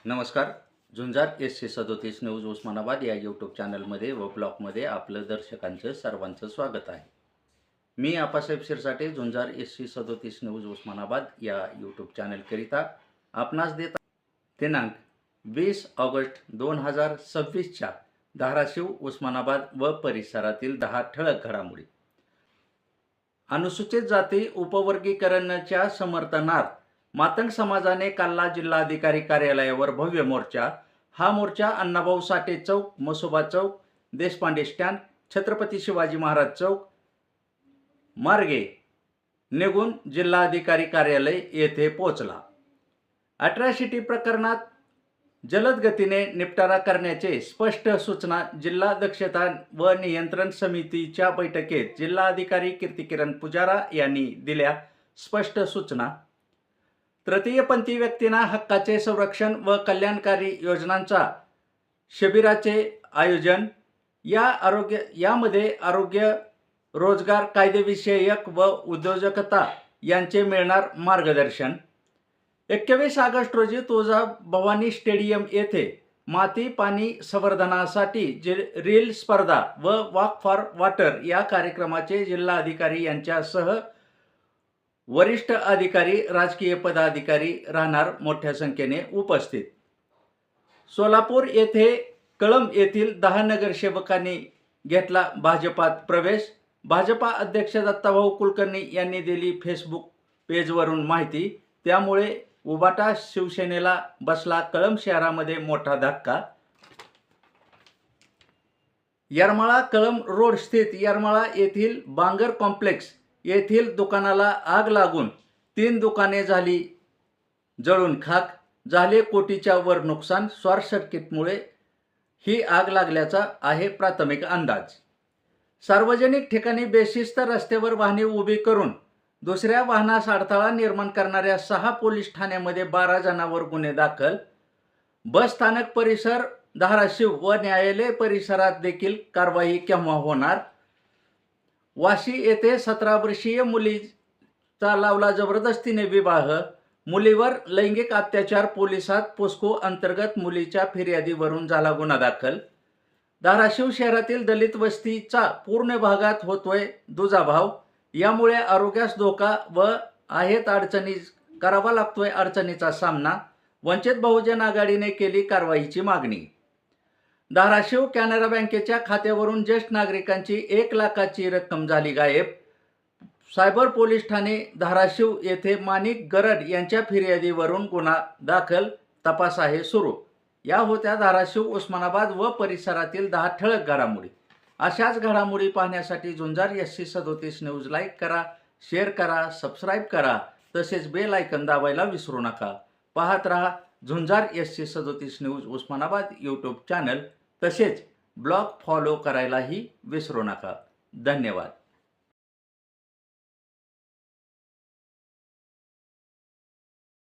नमस्कार. झुंजार SC37 news Osmanabad या YouTube चॅनलमध्ये व ब्लॉगमध्ये आपलं दर्शकांचं सर्वांचं स्वागत आहे. मी आप्पासाहेब शिरसाटे झुंजार SC37 न्यूज उस्मानाबाद या यूट्यूब चॅनलकरिता आपणास देत दिनांक 20 ऑगस्ट 2026च्या धाराशिव, उस्मानाबाद व परिसरातील 10 ठळक घडामोडी. अनुसूचित जाती उपवर्गीकरणाच्या समर्थनार्थ मातंग समाजाने काल्ला जिल्हाधिकारी कार्यालयावर भव्य मोर्चा. हा मोर्चा अण्णाभाऊ साठे चौक, मसोबा चौक, देशपांडे स्टँड, छत्रपती शिवाजी महाराज चौक मार्गे निघून जिल्हाधिकारी कार्यालय येथे पोहोचला. अॅट्रॉसिटी प्रकरणात जलद गतीने निपटारा करण्याचे स्पष्ट सूचना जिल्हा दक्षता व नियंत्रण समितीच्या बैठकीत जिल्हाधिकारी कीर्तिकिरण पुजारा यांनी दिल्या. स्पष्ट सूचना. तृतीयपंथी व्यक्तींना हक्काचे संरक्षण व कल्याणकारी योजनांचा शिबिराचे आयोजन. यामध्ये आरोग्य, रोजगार, कायदेविषयक व उद्योजकता यांचे मिळणार मार्गदर्शन. 21 ऑगस्ट रोजी तुळजाभवानी स्टेडियम येथे माती पाणी संवर्धनासाठी रील स्पर्धा व वॉक फॉर वॉटर या कार्यक्रमाचे जिल्हाधिकारी यांच्यासह वरिष्ठ अधिकारी, राजकीय पदाधिकारी राहणार मोठ्या संख्येने उपस्थित. सोलापूर येथे कळंब येथील 10 नगरसेवकांनी घेतला भाजपात प्रवेश. भाजपा अध्यक्ष दत्ताभाऊ कुलकर्णी यांनी दिली फेसबुक पेजवरून माहिती. त्यामुळे उबाटा शिवसेनेला बसला कळंब शहरामध्ये मोठा धक्का. येरमाळा कळंब रोड स्थित येरमाळा येथील बांगर कॉम्प्लेक्स येथील दुकानाला आग लागून 3 दुकाने झाली जळून खाक. झाले कोटीच्या वर नुकसान. शॉर्ट सर्किटमुळे ही आग लागल्याचा आहे प्राथमिक अंदाज. सार्वजनिक ठिकाणी बेशिस्त रस्त्यावर वाहने उभी करून दुसऱ्या वाहनास अडथळा निर्माण करणाऱ्या 6 पोलीस ठाण्यामध्ये 12 जणांवर गुन्हे दाखल. बस स्थानक परिसर, धाराशिव व न्यायालय परिसरात देखील कारवाई केव्हा होणार? वाशी येथे 17 वर्षीय मुलीचा लावला जबरदस्तीने विवाह. मुलीवर लैंगिक अत्याचार. पोलिसात पोस्को अंतर्गत मुलीच्या फिर्यादीवरून झाला गुन्हा दाखल. धाराशिव शहरातील दलित वस्तीचा पूर्ण भागात होतोय दुजाभाव. यामुळे आरोग्यास धोका व आहेत अडचणी करावा लागतोय अडचणीचा सामना. वंचित बहुजन आघाडीने केली कारवाईची मागणी. धाराशिव कॅनरा बँकेच्या खात्यावरून ज्येष्ठ नागरिकांची 1 लाखाची रक्कम झाली गायब. सायबर पोलीस ठाणे धाराशिव येथे माणिक गरड यांच्या फिर्यादीवरून गुन्हा दाखल. तपास आहे सुरू. या होत्या धाराशिव, उस्मानाबाद व परिसरातील 10 ठळक घडामोडी. अशाच घडामोडी पाहण्यासाठी झुंजार SC37 न्यूज लाईक करा, शेअर करा, सबस्क्राईब करा, तसेच बेल आयकॉन दाबायला विसरू नका. पाहत रहा झुंजार SC37 news Osmanabad YouTube channel. तसेच ब्लॉग फॉलो करायलाही विसरू नका. धन्यवाद.